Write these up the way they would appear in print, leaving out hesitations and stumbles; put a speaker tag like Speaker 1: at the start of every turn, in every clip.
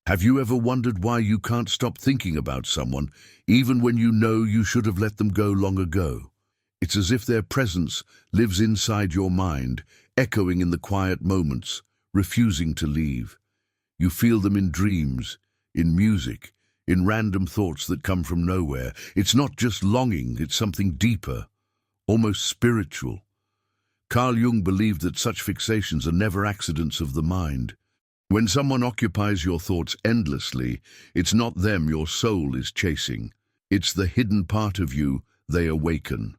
Speaker 1: Have you ever wondered why you can't stop thinking about someone, even when you know you should have let them go long ago? It's as if their presence lives inside your mind, echoing in the quiet moments, refusing to leave. You feel them in dreams, in music, in random thoughts that come from nowhere. It's not just longing, it's something deeper, almost spiritual. Carl Jung believed that such fixations are never accidents of the mind. When someone occupies your thoughts endlessly, it's not them your soul is chasing. It's the hidden part of you they awaken.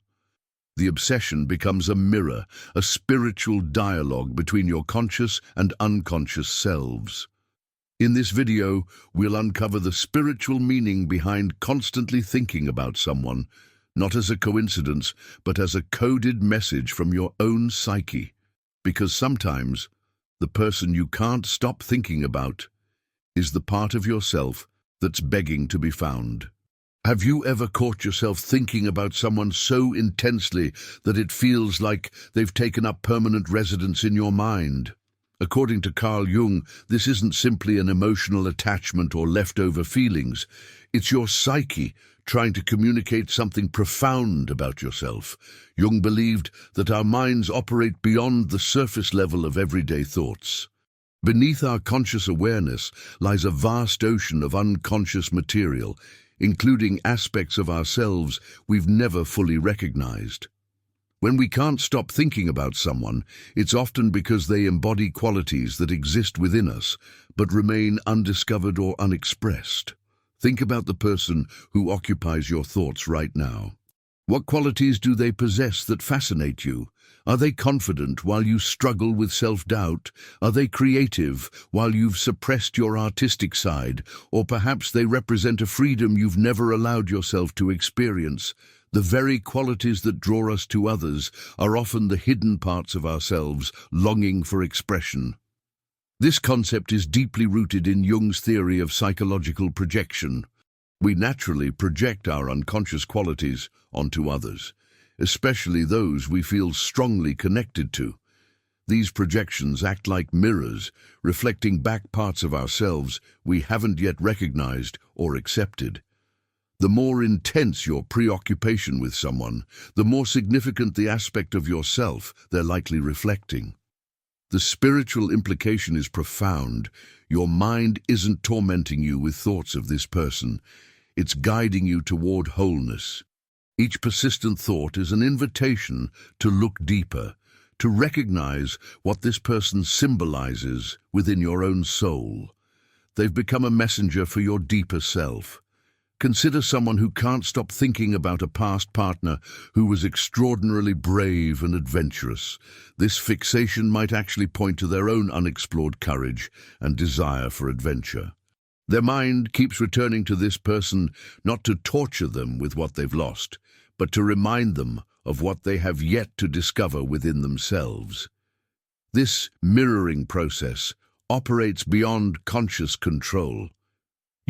Speaker 1: The obsession becomes a mirror, a spiritual dialogue between your conscious and unconscious selves. In this video, we'll uncover the spiritual meaning behind constantly thinking about someone, not as a coincidence, but as a coded message from your own psyche. Because sometimes, the person you can't stop thinking about is the part of yourself that's begging to be found. Have you ever caught yourself thinking about someone so intensely that it feels like they've taken up permanent residence in your mind? According to Carl Jung, this isn't simply an emotional attachment or leftover feelings. It's your psyche trying to communicate something profound about yourself. Jung believed that our minds operate beyond the surface level of everyday thoughts. Beneath our conscious awareness lies a vast ocean of unconscious material, including aspects of ourselves we've never fully recognized. When we can't stop thinking about someone, it's often because they embody qualities that exist within us, but remain undiscovered or unexpressed. Think about the person who occupies your thoughts right now. What qualities do they possess that fascinate you? Are they confident while you struggle with self-doubt? Are they creative while you've suppressed your artistic side? Or perhaps they represent a freedom you've never allowed yourself to experience. The very qualities that draw us to others are often the hidden parts of ourselves, longing for expression. This concept is deeply rooted in Jung's theory of psychological projection. We naturally project our unconscious qualities onto others, especially those we feel strongly connected to. These projections act like mirrors, reflecting back parts of ourselves we haven't yet recognized or accepted. The more intense your preoccupation with someone, the more significant the aspect of yourself they're likely reflecting. The spiritual implication is profound. Your mind isn't tormenting you with thoughts of this person. It's guiding you toward wholeness. Each persistent thought is an invitation to look deeper, to recognize what this person symbolizes within your own soul. They've become a messenger for your deeper self. Consider someone who can't stop thinking about a past partner who was extraordinarily brave and adventurous. This fixation might actually point to their own unexplored courage and desire for adventure. Their mind keeps returning to this person not to torture them with what they've lost, but to remind them of what they have yet to discover within themselves. This mirroring process operates beyond conscious control.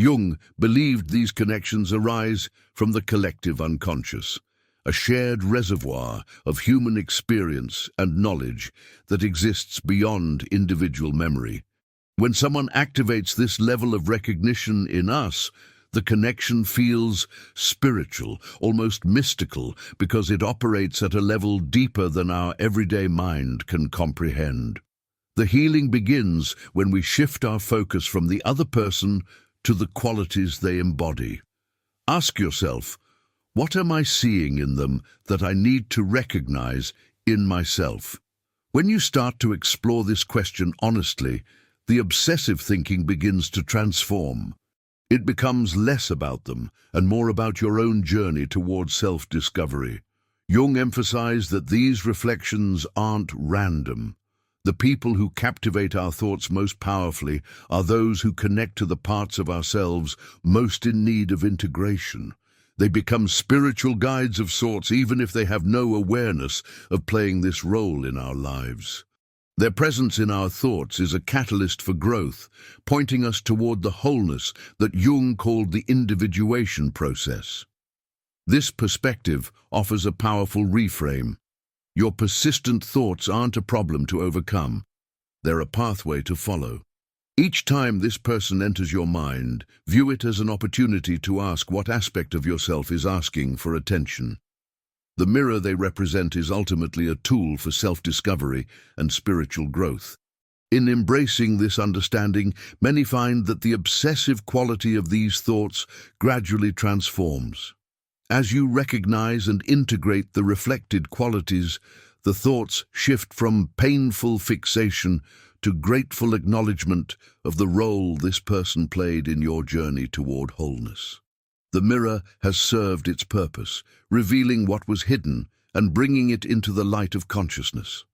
Speaker 1: Jung believed these connections arise from the collective unconscious, a shared reservoir of human experience and knowledge that exists beyond individual memory. When someone activates this level of recognition in us, the connection feels spiritual, almost mystical, because it operates at a level deeper than our everyday mind can comprehend. The healing begins when we shift our focus from the other person to the qualities they embody. Ask yourself, what am I seeing in them that I need to recognize in myself? When you start to explore this question honestly, the obsessive thinking begins to transform. It becomes less about them and more about your own journey towards self-discovery. Jung emphasized that these reflections aren't random. The people who captivate our thoughts most powerfully are those who connect to the parts of ourselves most in need of integration. They become spiritual guides of sorts even if they have no awareness of playing this role in our lives. Their presence in our thoughts is a catalyst for growth, pointing us toward the wholeness that Jung called the individuation process. This perspective offers a powerful reframe. Your persistent thoughts aren't a problem to overcome. They're a pathway to follow. Each time this person enters your mind, view it as an opportunity to ask what aspect of yourself is asking for attention. The mirror they represent is ultimately a tool for self-discovery and spiritual growth. In embracing this understanding, many find that the obsessive quality of these thoughts gradually transforms. As you recognize and integrate the reflected qualities, the thoughts shift from painful fixation to grateful acknowledgement of the role this person played in your journey toward wholeness. The mirror has served its purpose, revealing what was hidden and bringing it into the light of consciousness.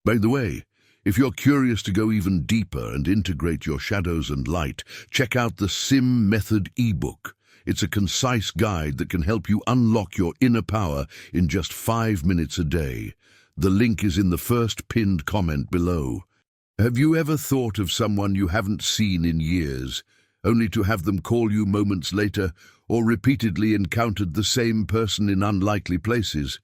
Speaker 1: By the way, if you're curious to go even deeper and integrate your shadows and light, check out the SIM Method ebook. It's a concise guide that can help you unlock your inner power in just 5 minutes a day. The link is in the first pinned comment below. Have you ever thought of someone you haven't seen in years, only to have them call you moments later, or repeatedly encountered the same person in unlikely places?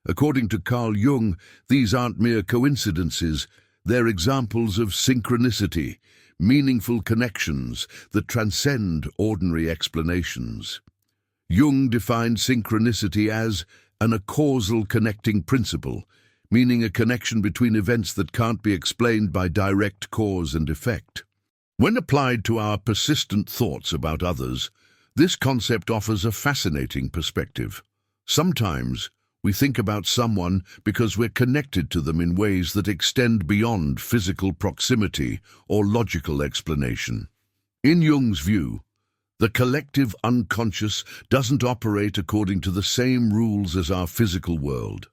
Speaker 1: According to Jung, these aren't mere coincidences, they're examples of synchronicity, meaningful connections that transcend ordinary explanations. Jung defined synchronicity as a causal connecting principle, meaning a connection between events that can't be explained by direct cause and effect. When applied to our persistent thoughts about others, this concept offers a fascinating perspective. Sometimes we think about someone because we're connected to them in ways that extend beyond physical proximity or logical explanation. In Jung's view, the collective unconscious doesn't operate according to the same rules as our physical world.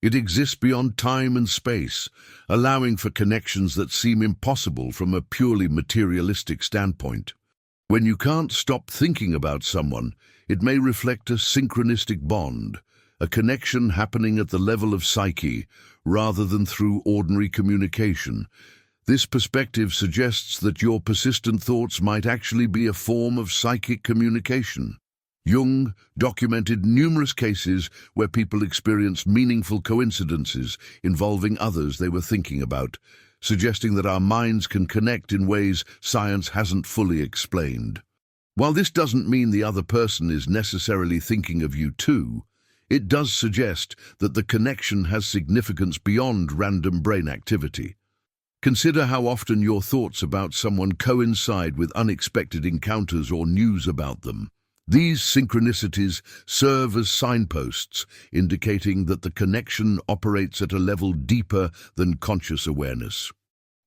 Speaker 1: It exists beyond time and space, allowing for connections that seem impossible from a purely materialistic standpoint. When you can't stop thinking about someone, it may reflect a synchronistic bond, a connection happening at the level of psyche rather than through ordinary communication. This perspective suggests that your persistent thoughts might actually be a form of psychic communication. Jung documented numerous cases where people experienced meaningful coincidences involving others they were thinking about, suggesting that our minds can connect in ways science hasn't fully explained. While this doesn't mean the other person is necessarily thinking of you too, it does suggest that the connection has significance beyond random brain activity. Consider how often your thoughts about someone coincide with unexpected encounters or news about them. These synchronicities serve as signposts, indicating that the connection operates at a level deeper than conscious awareness.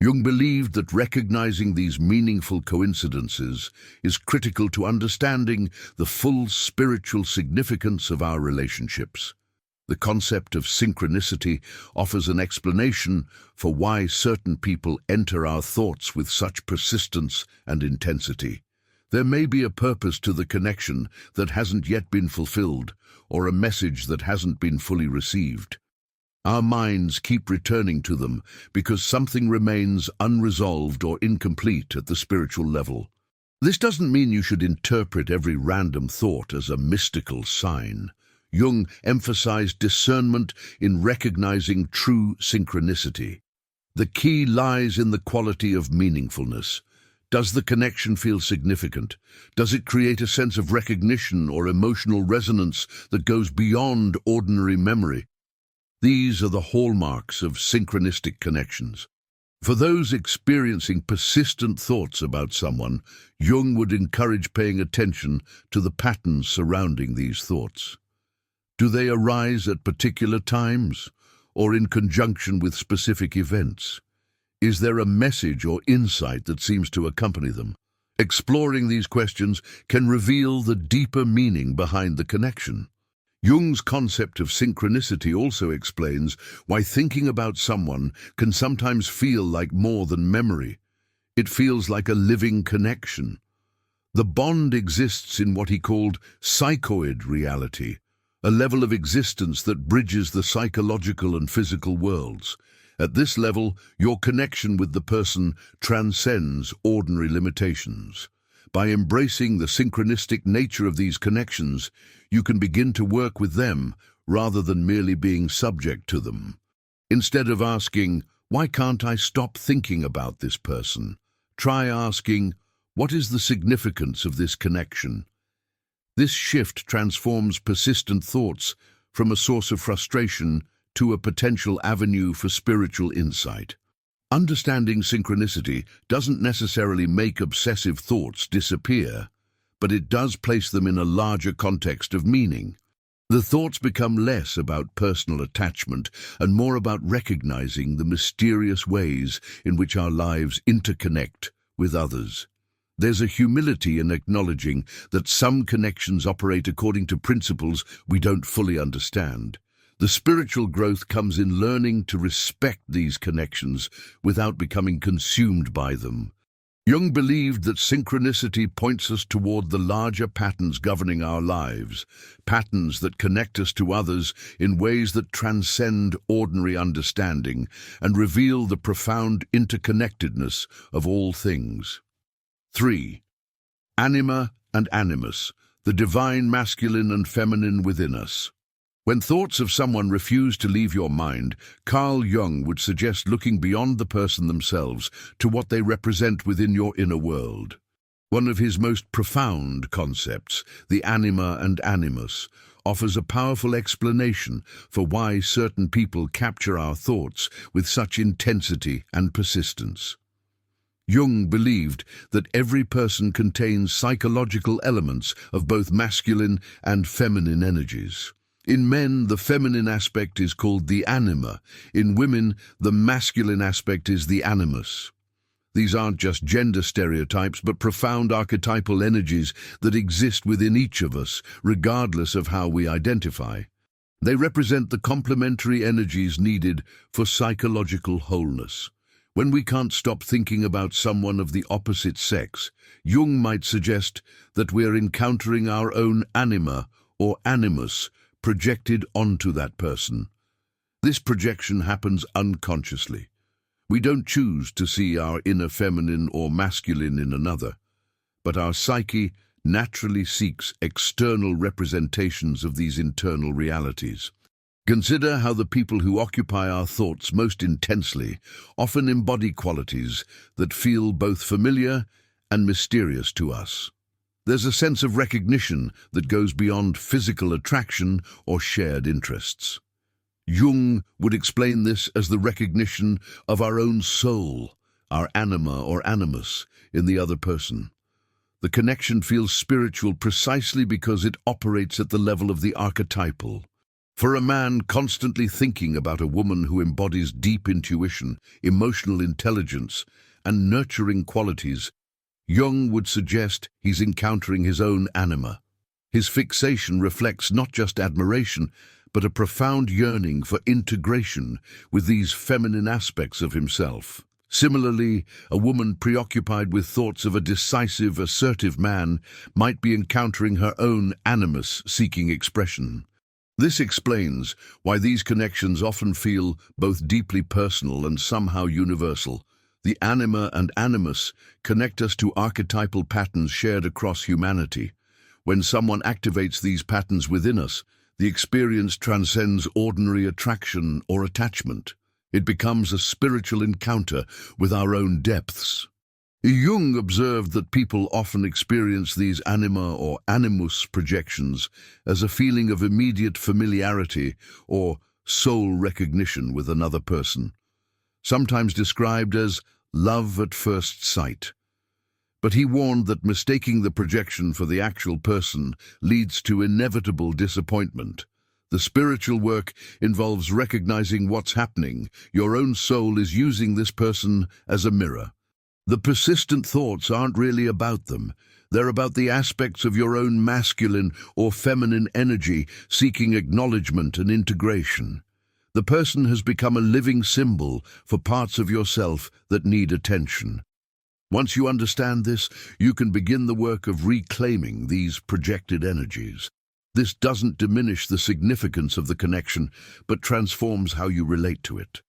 Speaker 1: Jung believed that recognizing these meaningful coincidences is critical to understanding the full spiritual significance of our relationships. The concept of synchronicity offers an explanation for why certain people enter our thoughts with such persistence and intensity. There may be a purpose to the connection that hasn't yet been fulfilled, or a message that hasn't been fully received. Our minds keep returning to them because something remains unresolved or incomplete at the spiritual level. This doesn't mean you should interpret every random thought as a mystical sign. Jung emphasized discernment in recognizing true synchronicity. The key lies in the quality of meaningfulness. Does the connection feel significant? Does it create a sense of recognition or emotional resonance that goes beyond ordinary memory? These are the hallmarks of synchronistic connections. For those experiencing persistent thoughts about someone, Jung would encourage paying attention to the patterns surrounding these thoughts. Do they arise at particular times, or in conjunction with specific events? Is there a message or insight that seems to accompany them? Exploring these questions can reveal the deeper meaning behind the connection. Jung's concept of synchronicity also explains why thinking about someone can sometimes feel like more than memory. It feels like a living connection. The bond exists in what he called psychoid reality, a level of existence that bridges the psychological and physical worlds. At this level, your connection with the person transcends ordinary limitations. By embracing the synchronistic nature of these connections, you can begin to work with them rather than merely being subject to them. Instead of asking, "Why can't I stop thinking about this person?" Try asking, what is the significance of this connection? This shift transforms persistent thoughts from a source of frustration to a potential avenue for spiritual insight. Understanding synchronicity doesn't necessarily make obsessive thoughts disappear, but it does place them in a larger context of meaning. The thoughts become less about personal attachment and more about recognizing the mysterious ways in which our lives interconnect with others. There's a humility in acknowledging that some connections operate according to principles we don't fully understand. The spiritual growth comes in learning to respect these connections without becoming consumed by them. Jung believed that synchronicity points us toward the larger patterns governing our lives, patterns that connect us to others in ways that transcend ordinary understanding and reveal the profound interconnectedness of all things. 3. Anima and animus, the divine masculine and feminine within us. When thoughts of someone refuse to leave your mind, Carl Jung would suggest looking beyond the person themselves to what they represent within your inner world. One of his most profound concepts, the anima and animus, offers a powerful explanation for why certain people capture our thoughts with such intensity and persistence. Jung believed that every person contains psychological elements of both masculine and feminine energies. In men, the feminine aspect is called the anima. In women, the masculine aspect is the animus. These aren't just gender stereotypes, but profound archetypal energies that exist within each of us, regardless of how we identify. They represent the complementary energies needed for psychological wholeness. When we can't stop thinking about someone of the opposite sex, Jung might suggest that we're encountering our own anima or animus projected onto that person. This projection happens unconsciously. We don't choose to see our inner feminine or masculine in another, but our psyche naturally seeks external representations of these internal realities. Consider how the people who occupy our thoughts most intensely often embody qualities that feel both familiar and mysterious to us. There's a sense of recognition that goes beyond physical attraction or shared interests. Jung would explain this as the recognition of our own soul, our anima or animus, in the other person. The connection feels spiritual precisely because it operates at the level of the archetypal. For a man constantly thinking about a woman who embodies deep intuition, emotional intelligence, and nurturing qualities, Jung would suggest he's encountering his own anima. His fixation reflects not just admiration, but a profound yearning for integration with these feminine aspects of himself. Similarly, a woman preoccupied with thoughts of a decisive, assertive man might be encountering her own animus seeking expression. This explains why these connections often feel both deeply personal and somehow universal. The anima and animus connect us to archetypal patterns shared across humanity. When someone activates these patterns within us, the experience transcends ordinary attraction or attachment. It becomes a spiritual encounter with our own depths. Jung observed that people often experience these anima or animus projections as a feeling of immediate familiarity or soul recognition with another person, sometimes described as love at first sight. But he warned that mistaking the projection for the actual person leads to inevitable disappointment. The spiritual work involves recognizing what's happening. Your own soul is using this person as a mirror. The persistent thoughts aren't really about them. They're about the aspects of your own masculine or feminine energy seeking acknowledgement and integration. The person has become a living symbol for parts of yourself that need attention. Once you understand this, you can begin the work of reclaiming these projected energies. This doesn't diminish the significance of the connection, but transforms how you relate to it.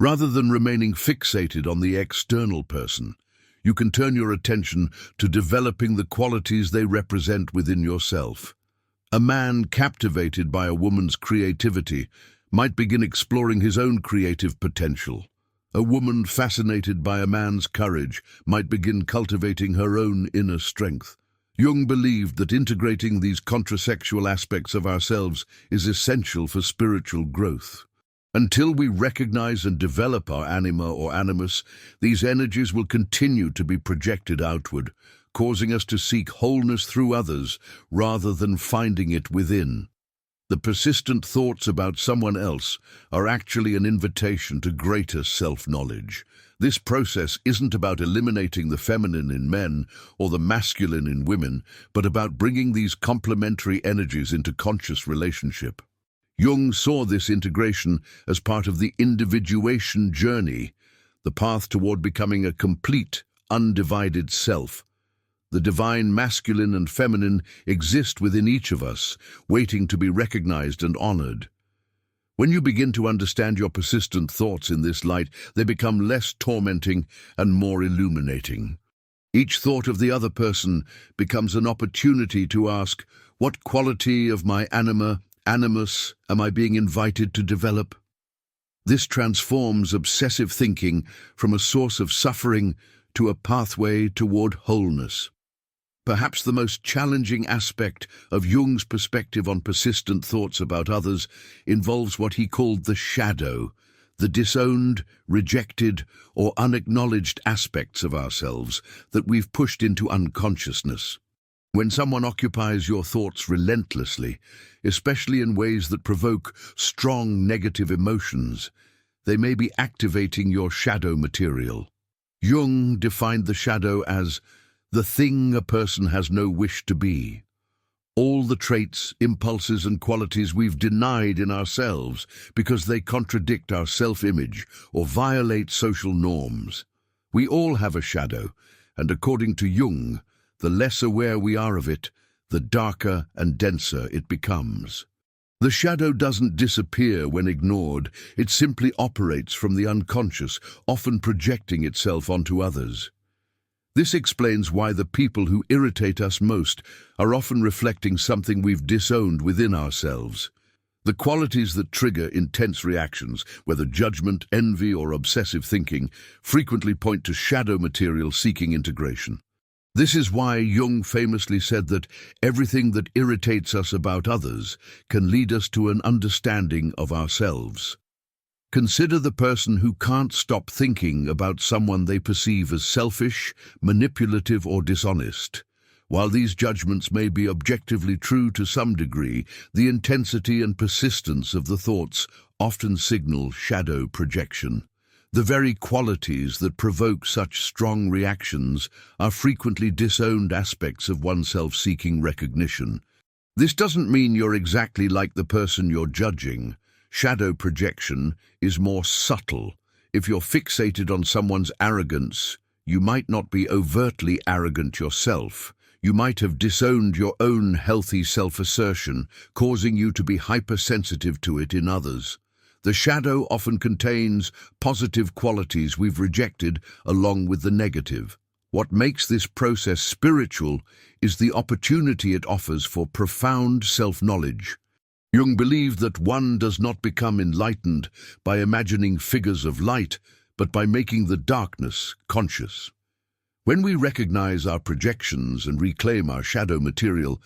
Speaker 1: Rather than remaining fixated on the external person, you can turn your attention to developing the qualities they represent within yourself. A man captivated by a woman's creativity might begin exploring his own creative potential. A woman fascinated by a man's courage might begin cultivating her own inner strength. Jung believed that integrating these contrasexual aspects of ourselves is essential for spiritual growth. Until we recognize and develop our anima or animus, these energies will continue to be projected outward, causing us to seek wholeness through others rather than finding it within. The persistent thoughts about someone else are actually an invitation to greater self-knowledge. This process isn't about eliminating the feminine in men or the masculine in women, but about bringing these complementary energies into conscious relationship. Jung saw this integration as part of the individuation journey, the path toward becoming a complete, undivided self. The divine masculine and feminine exist within each of us, waiting to be recognized and honored. When you begin to understand your persistent thoughts in this light, they become less tormenting and more illuminating. Each thought of the other person becomes an opportunity to ask, what quality of my anima, animus, am I being invited to develop? This transforms obsessive thinking from a source of suffering to a pathway toward wholeness. Perhaps the most challenging aspect of Jung's perspective on persistent thoughts about others involves what he called the shadow, the disowned, rejected, or unacknowledged aspects of ourselves that we've pushed into unconsciousness. When someone occupies your thoughts relentlessly, especially in ways that provoke strong negative emotions, they may be activating your shadow material. Jung defined the shadow as the thing a person has no wish to be. All the traits, impulses, and qualities we've denied in ourselves because they contradict our self-image or violate social norms. We all have a shadow, and according to Jung, the less aware we are of it, the darker and denser it becomes. The shadow doesn't disappear when ignored, it simply operates from the unconscious, often projecting itself onto others. This explains why the people who irritate us most are often reflecting something we've disowned within ourselves. The qualities that trigger intense reactions, whether judgment, envy, or obsessive thinking, frequently point to shadow material seeking integration. This is why Jung famously said that everything that irritates us about others can lead us to an understanding of ourselves. Consider the person who can't stop thinking about someone they perceive as selfish, manipulative, or dishonest. While these judgments may be objectively true to some degree, the intensity and persistence of the thoughts often signal shadow projection. The very qualities that provoke such strong reactions are frequently disowned aspects of oneself seeking recognition. This doesn't mean you're exactly like the person you're judging. Shadow projection is more subtle. If you're fixated on someone's arrogance, you might not be overtly arrogant yourself. You might have disowned your own healthy self-assertion, causing you to be hypersensitive to it in others. The shadow often contains positive qualities we've rejected along with the negative. What makes this process spiritual is the opportunity it offers for profound self-knowledge. Jung believed that one does not become enlightened by imagining figures of light, but by making the darkness conscious. When we recognize our projections and reclaim our shadow material,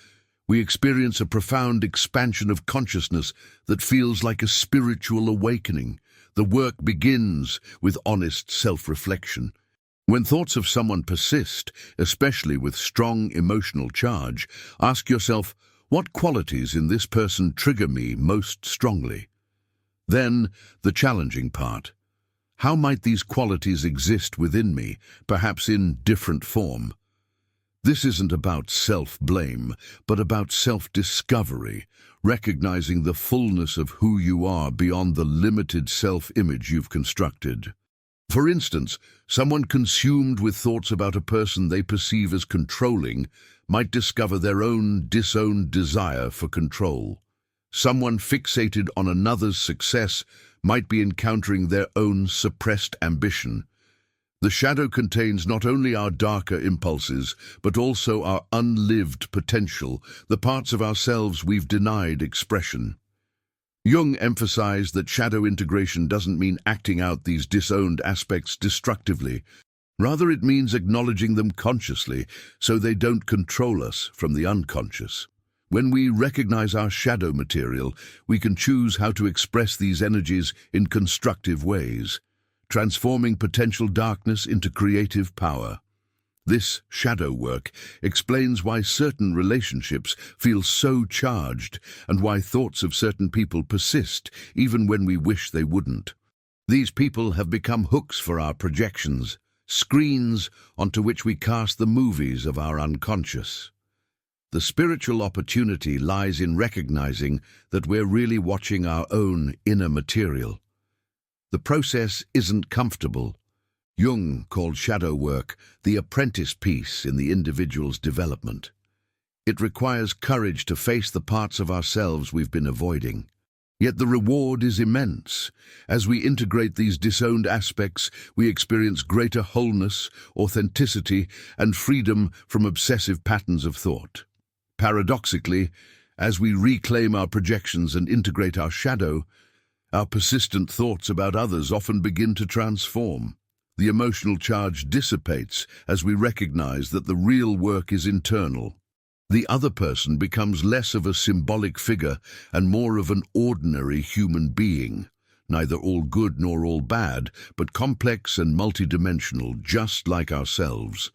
Speaker 1: we experience a profound expansion of consciousness that feels like a spiritual awakening. The work begins with honest self-reflection. When thoughts of someone persist, especially with strong emotional charge, ask yourself, what qualities in this person trigger me most strongly? Then, the challenging part. How might these qualities exist within me, perhaps in different form? This isn't about self-blame, but about self-discovery, recognizing the fullness of who you are beyond the limited self-image you've constructed. For instance, someone consumed with thoughts about a person they perceive as controlling might discover their own disowned desire for control. Someone fixated on another's success might be encountering their own suppressed ambition. The shadow contains not only our darker impulses, but also our unlived potential, the parts of ourselves we've denied expression. Jung emphasized that shadow integration doesn't mean acting out these disowned aspects destructively. Rather, it means acknowledging them consciously so they don't control us from the unconscious. When we recognize our shadow material, we can choose how to express these energies in constructive ways, transforming potential darkness into creative power. This shadow work explains why certain relationships feel so charged and why thoughts of certain people persist even when we wish they wouldn't. These people have become hooks for our projections, screens onto which we cast the movies of our unconscious. The spiritual opportunity lies in recognizing that we're really watching our own inner material. The process isn't comfortable. Jung called shadow work the apprentice piece in the individual's development. It requires courage to face the parts of ourselves we've been avoiding. Yet the reward is immense. As we integrate these disowned aspects, we experience greater wholeness, authenticity, and freedom from obsessive patterns of thought. Paradoxically, as we reclaim our projections and integrate our shadow, our persistent thoughts about others often begin to transform. The emotional charge dissipates as we recognize that the real work is internal. The other person becomes less of a symbolic figure and more of an ordinary human being, neither all good nor all bad, but complex and multidimensional, just like ourselves.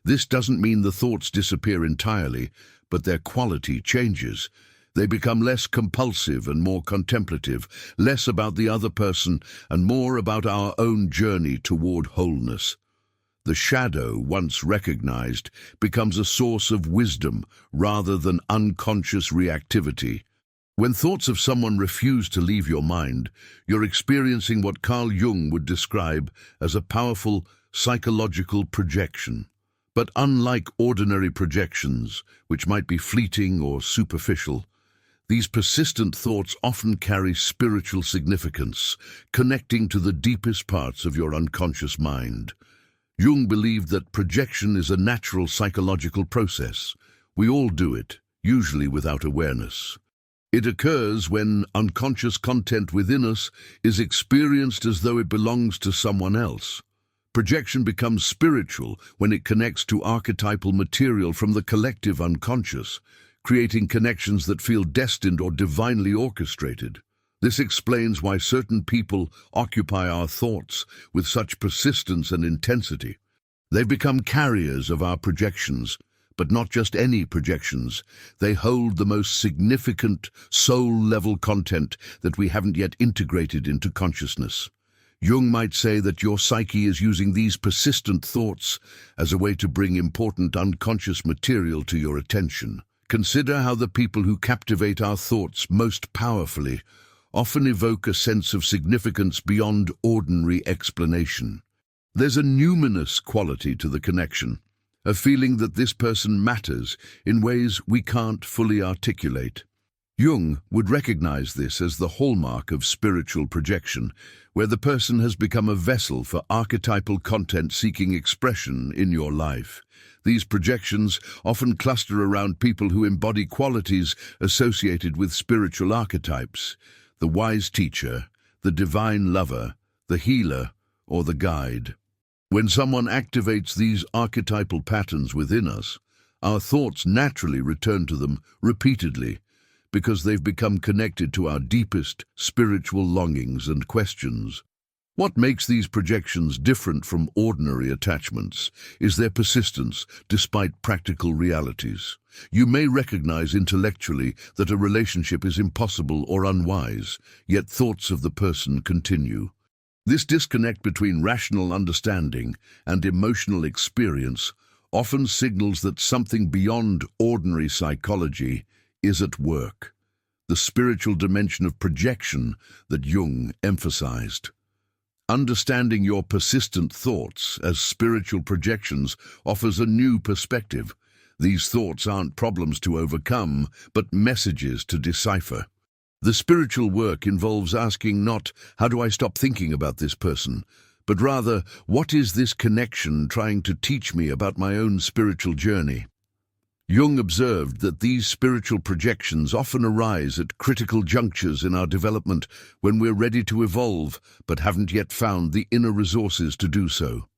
Speaker 1: This doesn't mean the thoughts disappear entirely, but their quality changes. They become less compulsive and more contemplative, less about the other person and more about our own journey toward wholeness. The shadow, once recognized, becomes a source of wisdom rather than unconscious reactivity. When thoughts of someone refuse to leave your mind, you're experiencing what Carl Jung would describe as a powerful psychological projection. But unlike ordinary projections, which might be fleeting or superficial, these persistent thoughts often carry spiritual significance, connecting to the deepest parts of your unconscious mind. Jung believed that projection is a natural psychological process. We all do it, usually without awareness. It occurs when unconscious content within us is experienced as though it belongs to someone else. Projection becomes spiritual when it connects to archetypal material from the collective unconscious, creating connections that feel destined or divinely orchestrated. This explains why certain people occupy our thoughts with such persistence and intensity. They've become carriers of our projections, but not just any projections. They hold the most significant soul-level content that we haven't yet integrated into consciousness. Jung might say that your psyche is using these persistent thoughts as a way to bring important unconscious material to your attention. Consider how the people who captivate our thoughts most powerfully often evoke a sense of significance beyond ordinary explanation. There's a numinous quality to the connection, a feeling that this person matters in ways we can't fully articulate. Jung would recognize this as the hallmark of spiritual projection, where the person has become a vessel for archetypal content seeking expression in your life. These projections often cluster around people who embody qualities associated with spiritual archetypes: the wise teacher, the divine lover, the healer, or the guide. When someone activates these archetypal patterns within us, our thoughts naturally return to them repeatedly, because they've become connected to our deepest spiritual longings and questions. What makes these projections different from ordinary attachments is their persistence despite practical realities. You may recognize intellectually that a relationship is impossible or unwise, yet thoughts of the person continue. This disconnect between rational understanding and emotional experience often signals that something beyond ordinary psychology is at work, the spiritual dimension of projection that Jung emphasized. Understanding your persistent thoughts as spiritual projections offers a new perspective. These thoughts aren't problems to overcome, but messages to decipher. The spiritual work involves asking not, how do I stop thinking about this person, but rather, what is this connection trying to teach me about my own spiritual journey? Jung observed that these spiritual projections often arise at critical junctures in our development when we're ready to evolve but haven't yet found the inner resources to do so.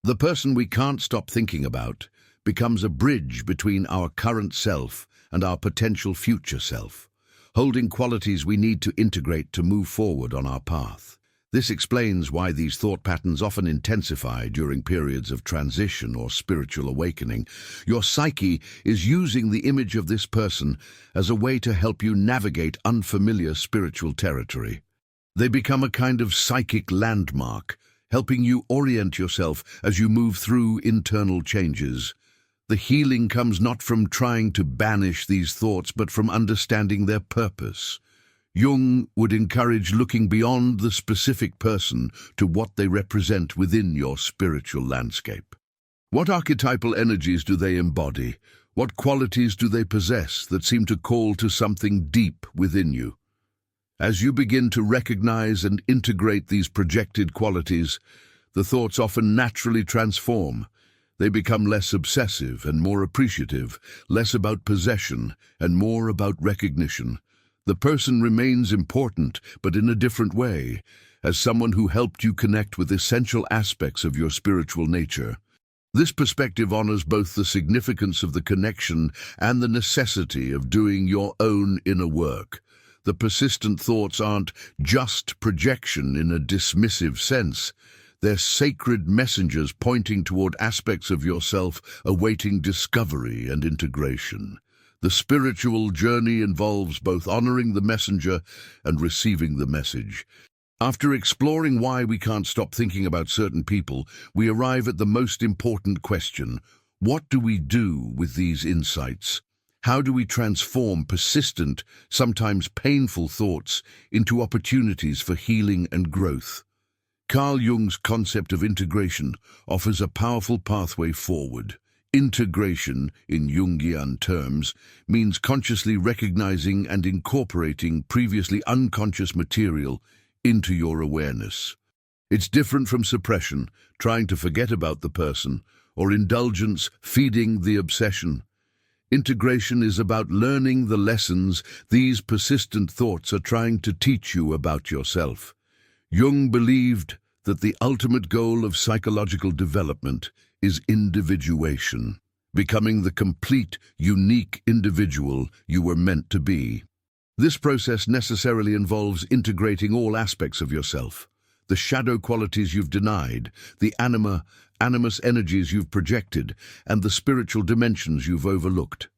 Speaker 1: The person we can't stop thinking about becomes a bridge between our current self and our potential future self, holding qualities we need to integrate to move forward on our path. This explains why these thought patterns often intensify during periods of transition or spiritual awakening. Your psyche is using the image of this person as a way to help you navigate unfamiliar spiritual territory. They become a kind of psychic landmark, helping you orient yourself as you move through internal changes. The healing comes not from trying to banish these thoughts, but from understanding their purpose. Jung would encourage looking beyond the specific person to what they represent within your spiritual landscape. What archetypal energies do they embody? What qualities do they possess that seem to call to something deep within you? As you begin to recognize and integrate these projected qualities, the thoughts often naturally transform. They become less obsessive and more appreciative, less about possession and more about recognition. The person remains important, but in a different way, as someone who helped you connect with essential aspects of your spiritual nature. This perspective honors both the significance of the connection and the necessity of doing your own inner work. The persistent thoughts aren't just projection in a dismissive sense. They're sacred messengers pointing toward aspects of yourself awaiting discovery and integration. The spiritual journey involves both honoring the messenger and receiving the message. After exploring why we can't stop thinking about certain people, we arrive at the most important question: what do we do with these insights? How do we transform persistent, sometimes painful thoughts into opportunities for healing and growth? Carl Jung's concept of integration offers a powerful pathway forward. Integration, in Jungian terms, means consciously recognizing and incorporating previously unconscious material into your awareness. It's different from suppression, trying to forget about the person, or indulgence, feeding the obsession. Integration is about learning the lessons these persistent thoughts are trying to teach you about yourself. Jung believed that the ultimate goal of psychological development is individuation, becoming the complete, unique individual you were meant to be. This process necessarily involves integrating all aspects of yourself: the shadow qualities you've denied, the animus energies you've projected, and the spiritual dimensions you've overlooked.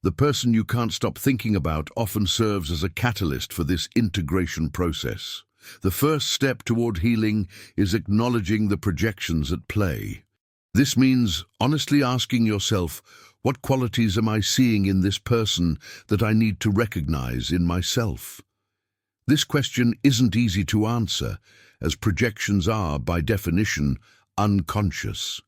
Speaker 1: The person you can't stop thinking about often serves as a catalyst for this integration process. The first step toward healing is acknowledging the projections at play. This means honestly asking yourself, what qualities am I seeing in this person that I need to recognize in myself? This question isn't easy to answer, as projections are, by definition, unconscious.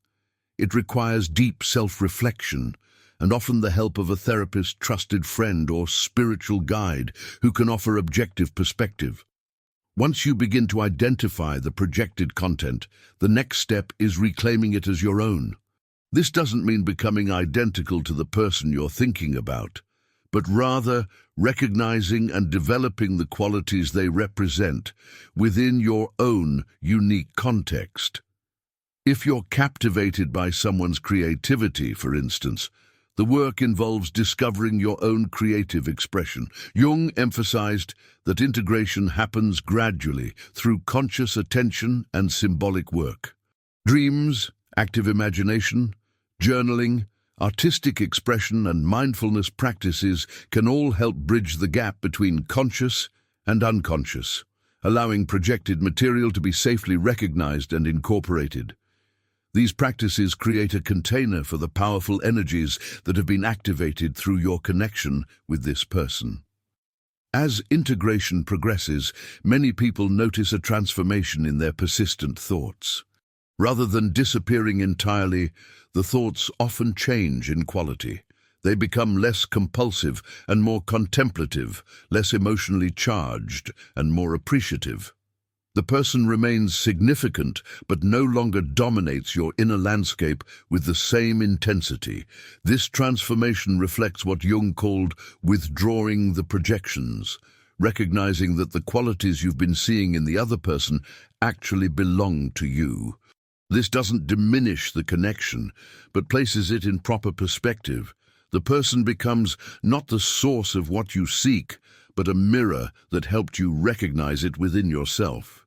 Speaker 1: It requires deep self-reflection, and often the help of a therapist, trusted friend, or spiritual guide who can offer objective perspective. Once you begin to identify the projected content, the next step is reclaiming it as your own. This doesn't mean becoming identical to the person you're thinking about, but rather recognizing and developing the qualities they represent within your own unique context. If you're captivated by someone's creativity, for instance, the work involves discovering your own creative expression. Jung emphasized that integration happens gradually through conscious attention and symbolic work. Dreams, active imagination, journaling, artistic expression, and mindfulness practices can all help bridge the gap between conscious and unconscious, allowing projected material to be safely recognized and incorporated. These practices create a container for the powerful energies that have been activated through your connection with this person. As integration progresses, many people notice a transformation in their persistent thoughts. Rather than disappearing entirely, the thoughts often change in quality. They become less compulsive and more contemplative, less emotionally charged and more appreciative. The person remains significant, but no longer dominates your inner landscape with the same intensity. This transformation reflects what Jung called withdrawing the projections, recognizing that the qualities you've been seeing in the other person actually belong to you. This doesn't diminish the connection, but places it in proper perspective. The person becomes not the source of what you seek, but a mirror that helped you recognize it within yourself.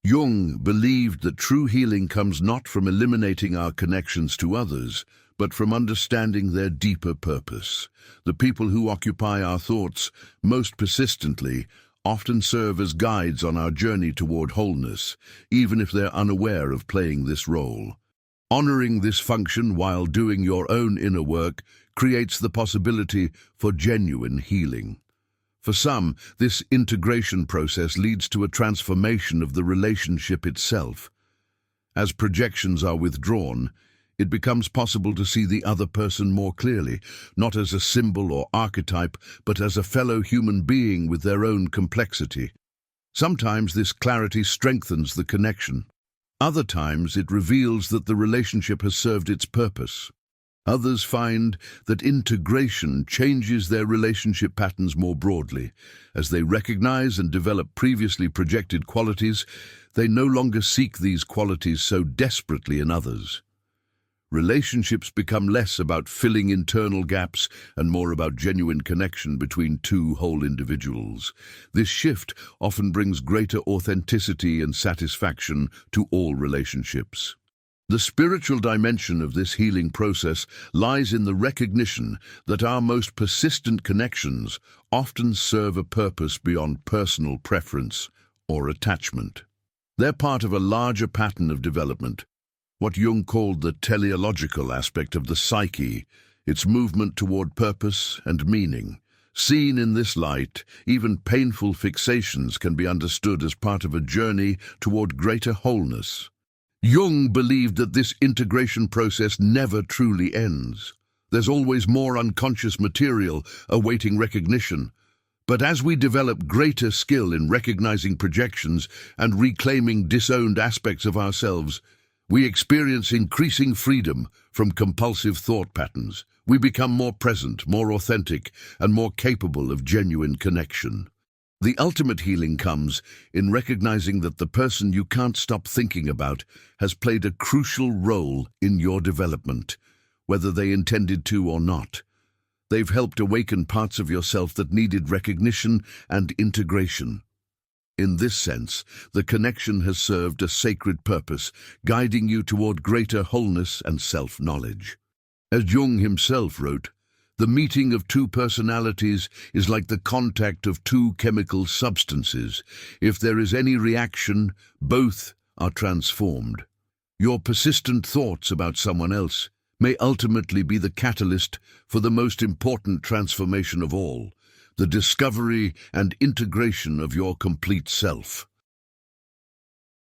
Speaker 1: Jung believed that true healing comes not from eliminating our connections to others, but from understanding their deeper purpose. The people who occupy our thoughts most persistently often serve as guides on our journey toward wholeness, even if they're unaware of playing this role. Honoring this function while doing your own inner work creates the possibility for genuine healing. For some, this integration process leads to a transformation of the relationship itself. As projections are withdrawn, it becomes possible to see the other person more clearly, not as a symbol or archetype, but as a fellow human being with their own complexity. Sometimes this clarity strengthens the connection. Other times it reveals that the relationship has served its purpose. Others find that integration changes their relationship patterns more broadly. As they recognize and develop previously projected qualities, they no longer seek these qualities so desperately in others. Relationships become less about filling internal gaps and more about genuine connection between two whole individuals. This shift often brings greater authenticity and satisfaction to all relationships. The spiritual dimension of this healing process lies in the recognition that our most persistent connections often serve a purpose beyond personal preference or attachment. They're part of a larger pattern of development, what Jung called the teleological aspect of the psyche, its movement toward purpose and meaning. Seen in this light, even painful fixations can be understood as part of a journey toward greater wholeness. Jung believed that this integration process never truly ends. There's always more unconscious material awaiting recognition. But as we develop greater skill in recognizing projections and reclaiming disowned aspects of ourselves, we experience increasing freedom from compulsive thought patterns. We become more present, more authentic, and more capable of genuine connection. The ultimate healing comes in recognizing that the person you can't stop thinking about has played a crucial role in your development, whether they intended to or not. They've helped awaken parts of yourself that needed recognition and integration. In this sense, the connection has served a sacred purpose, guiding you toward greater wholeness and self-knowledge. As Jung himself wrote, "The meeting of two personalities is like the contact of two chemical substances. If there is any reaction, both are transformed." Your persistent thoughts about someone else may ultimately be the catalyst for the most important transformation of all, the discovery and integration of your complete self.